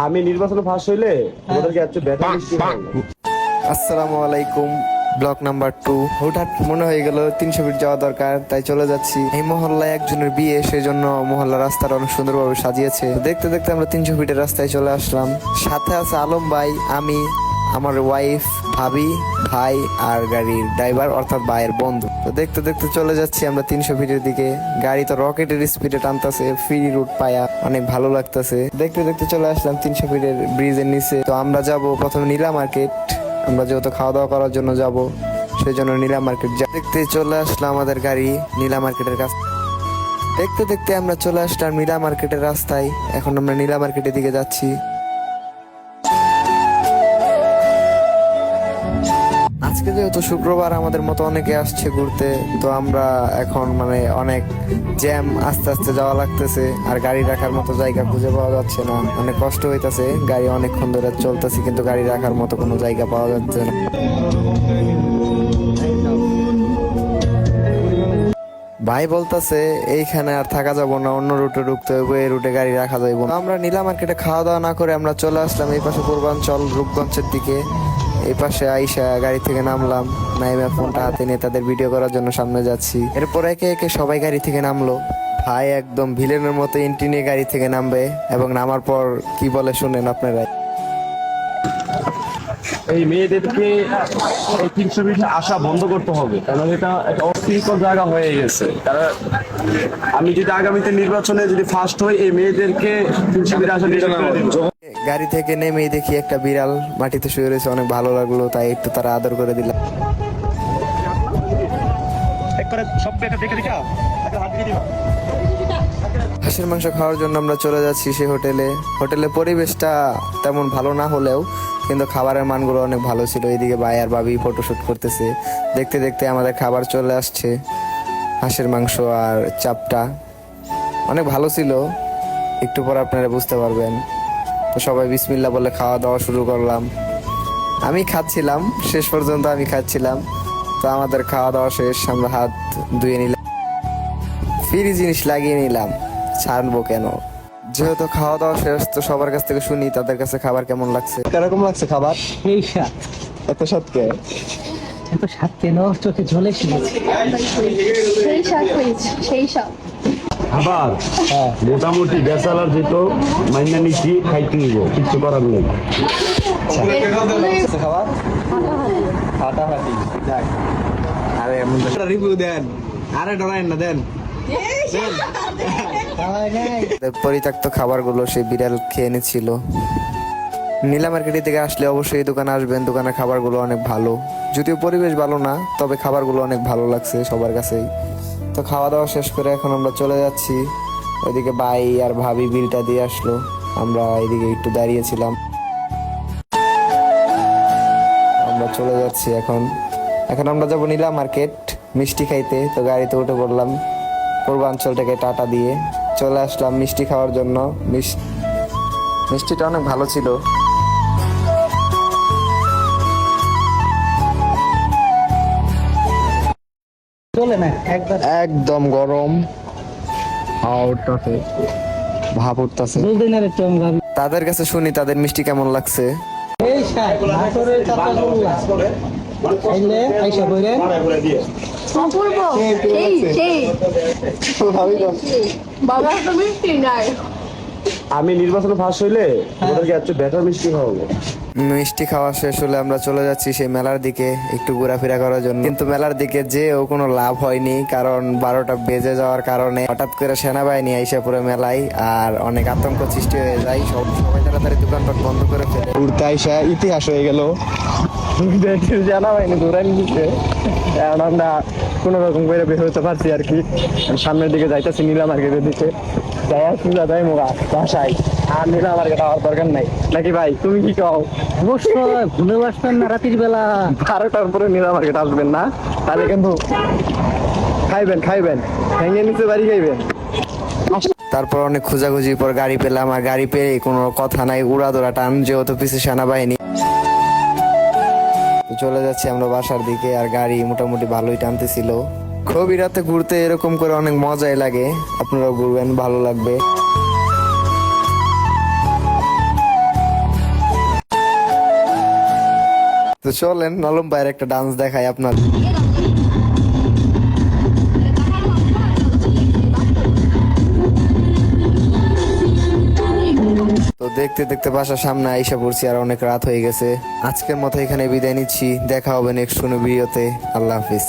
আমি নির্বাচনে ফার্স্ট হইলে তোমাদেরকে একটু বেটা মিষ্টি খাওয়াবো। আসসালামু আলাইকুম। Block number 2। হঠাৎ মনে হয়ে গেল 300 ফিট যাওয়া দরকার, তাই চলে যাচ্ছি। এই মহল্লায় একজনের বিয়ে, সেই জন্য মহল্লা রাস্তাটা অনেক সুন্দরভাবে সাজিয়েছে। দেখতে দেখতে আমরা 300 ফিটের রাস্তায় চলে আসলাম। সাথে আছে আলম ভাই, আমি, আমার ওয়াইফ, ভাবি, ভাই আর গাড়ির ড্রাইভার অর্থাৎ ভাইয়ের বন্ধু। তো দেখতে দেখতে চলে যাচ্ছি আমরা 300 ফিটের দিকে। গাড়ি তো রকেটের স্পিডে টানতেছে, ফ্রি রুট পায়া অনেক ভালো লাগতেছে। দেখতে দেখতে চলে আসলাম 300 ফিটের ব্রিজের নিচে। তো আমরা যাব প্রথমে নীলা মার্কেট। আমরা যেহেতু খাওয়া দাওয়া করার জন্য যাব, সেই জন্য নীলা মার্কেট দেখতে চলে আসলাম আমাদের গাড়ি নীলা মার্কেটের কাছে। দেখতে দেখতে আমরা চলে আসলাম নীলা মার্কেটের রাস্তায়। এখন আমরা নীলা মার্কেটের দিকে যাচ্ছি। আজকে যেহেতু শুক্রবার, আমাদের মতো অনেকে আসছে ঘুরতে, তো আমরা এখন অনেক জ্যাম, আস্তে আস্তে যাওয়া লাগতেছে। আর গাড়ি রাখার মতো জায়গা খুঁজে পাওয়া যাচ্ছে না, অনেক কষ্ট হইতাছে। গাড়ি অনেকক্ষণ ধরে চলতেছে, কিন্তু গাড়ি রাখার মতো কোনো জায়গা পাওয়া যাচ্ছে না। ভাই বলতেছে এইখানে আর থাকা যাবো না, অন্য রুটে ঢুকতে হইব, এই রুটে গাড়ি রাখা যাইব না। আমরা নীলা মার্কেটে খাওয়া দাওয়া না করে আমরা চলে আসলাম এই পাশে পূর্বাঞ্চল রূপগঞ্জের দিকে। এই পাশে আইসা গাড়ি থেকে নামলাম, নাইমা ফোনটা হাতে নিয়ে তাদের ভিডিও করার জন্য সামনে যাচ্ছি। এরপর একে একে সবাই গাড়ি থেকে নামলো। ভাই একদম ভিলেনের মতো এন্ট্রি নিয়ে গাড়ি থেকে নামবে, এবং নামার পর কি বলে শুনেন আপনারা। এই মেয়েদেরকে এই 300 ফিটে আসা বন্ধ করতে হবে, কারণ এটা একটা অশৃঙ্খল জায়গা হয়ে গেছে। কারণ আমি যদি আগামীতে নির্বাচনে যদি ফার্স্ট হই, এই মেয়েদেরকে 300 ফিটে আসা নিষেধ করে দিব। গাড়ি থেকে নেমেই দেখি একটা বিড়াল মাটিতে শুয়ে রয়েছে, অনেক ভালো লাগলো, তাই একটু তারা আদর করে দিলাম। হাঁসের মাংস খাওয়ার জন্য আমরা চলে যাচ্ছি সেই হোটেলে। হোটেলের পরিবেশটা তেমন ভালো না হলেও কিন্তু খাবারের মানগুলো অনেক ভালো ছিল। এইদিকে ভাই আর ভাবি ফটোশুট করতেছে। দেখতে দেখতে আমাদের খাবার চলে আসছে, হাঁসের মাংস আর চাপটা অনেক ভালো ছিল। একটু পর আপনারা বুঝতে পারবেন। তো সবাই বিসমিল্লাহ বলে খাওয়া দাওয়া শুরু করলাম। আমি খাচ্ছিলাম, শেষ পর্যন্ত আমি খাচ্ছিলাম। তো আমাদের খাওয়া দাওয়া শেষ, আমরা হাত ধুয়ে নিলাম, ফ্রি জিনিস লাগিয়ে নিলাম, ছাড়বো কেন। যেহেতু খাওয়া দাওয়া শেষ, তো সবার কাছ থেকে শুনি তাদের কাছে খাবার কেমন লাগছে। কিরকম লাগছে খাবার? এই স্বাদ, এত সত্যি এত স্বাদ কেন, চোখে ঝলে এসেছে। সেই স্বাদ হয়েছে, সেই স্বাদ। খাবার মোটামুটি বেচালার যেত মাইনা নিচ্ছি, খাইতে নিব, কিছু করার নেই। খাবার ফাটাফাটি। আরে এমন রিভিউ দেন, আরে ডরায়েন না, দেন। পরিত্যক্ত খাবারগুলো সেই বিড়াল খেয়ে নিচ্ছিল। নীলা মার্কেট থেকে আসলে অবশ্যই এই দোকানে আসবেন, দোকানের খাবারগুলো অনেক ভালো। যদিও পরিবেশ ভালো না, তবে খাবারগুলো অনেক ভালো লাগছে সবার কাছেই। তো খাওয়া দাওয়া শেষ করে এখন আমরা চলে যাচ্ছি। ওইদিকে ভাই আর ভাবি বিলটা দিয়ে আসলো, আমরা এইদিকে একটু দাঁড়িয়েছিলাম। আমরা চলে যাচ্ছি এখন। এখন আমরা যাবো নীলা মার্কেট মিষ্টি খাইতে। তো গাড়িতে উঠে পড়লাম, পূর্বাঞ্চল থেকে টাটা দিয়ে চলে আসলাম মিষ্টি খাওয়ার জন্য। মিষ্টিটা অনেক ভালো ছিল। চলে না একবার, একদম গরম হাওয়া উঠতেছে, ভাব উঠতেছে। জলদি না রে, একটু আমি ভাবি। তাদের কাছে শুনি তাদের মিষ্টি কেমন লাগছে। এই স্বাদ, নাটোরের কাঁচা গোল্লা। আইলে আইসা কইরে অপূর্ব, সেই বাবা তো মিষ্টি নাই। আমি নির্বাচনে ফার্স্ট হইলে তোমাদেরকে একটু বেটা মিষ্টি খাওয়াবো। মিষ্টি খাওয়া শেষ হলে আমরা চলে যাচ্ছি সেই মেলার দিকে একটু ঘোরাফেরা করার জন্য। কিন্তু মেলার দিকে যেও কোনো লাভ হয়নি, কারণ 12টা বেজে যাওয়ার কারণে হঠাৎ করে সেনাবাহিনী আইসা পুরো মেলায়, আর অনেক আতঙ্ক সৃষ্টি হয়ে যায়। সবাই তাড়াতাড়ি দোকানপাট বন্ধ করে ফেলে। ঘুরতে আইসা ইতিহাস হয়ে গেল, সেনাবাহিনী ধরে নিচ্ছে। এখন আমরা কোনো রকম করে বের হতে পারছি আর কি। সামনের দিকে যাইতেছি নীলা মার্কেটের দিকে, যাই সুজা যাই মোগা বাসায়। আর নীলা মার্কেট হওয়ার দরকার নাই নাকি ভাই, তুমি কি কও? অবশ্যই ভুলে আসবেন না রাতের বেলা। 12টার পরে নীলা মার্কেট আসবেন না, তাহলে কিন্তু খাইবেন ভেঙে নিচে বাড়ি খাইবেন। তারপর অনেক খোঁজাখুঁজির পর গাড়ি পেলাম, আর গাড়ি পেয়ে কোনো কথা নাই, উড়াদোড়া টান, যেহেতু পিছে সেনাবাহিনী। চলে যাচ্ছি আমরা বাসার দিকে, আর গাড়ি মোটামুটি ভালোই টানতেছিল। গভীর রাতে ঘুরতে এরকম করে অনেক মজাই লাগে, আপনারাও ঘুরবেন, ভালো লাগবে। তো চলেন নলম ভাইয়ের একটা ডান্স দেখাই আপনার। তো দেখতে দেখতে বাসার সামনে আইসা পড়ছি, আর অনেক রাত হয়ে গেছে। আজকের মতো এখানে বিদায় নিচ্ছি, দেখা হবে নেক্সট কোনো ভিডিওতে। আল্লাহ হাফিজ।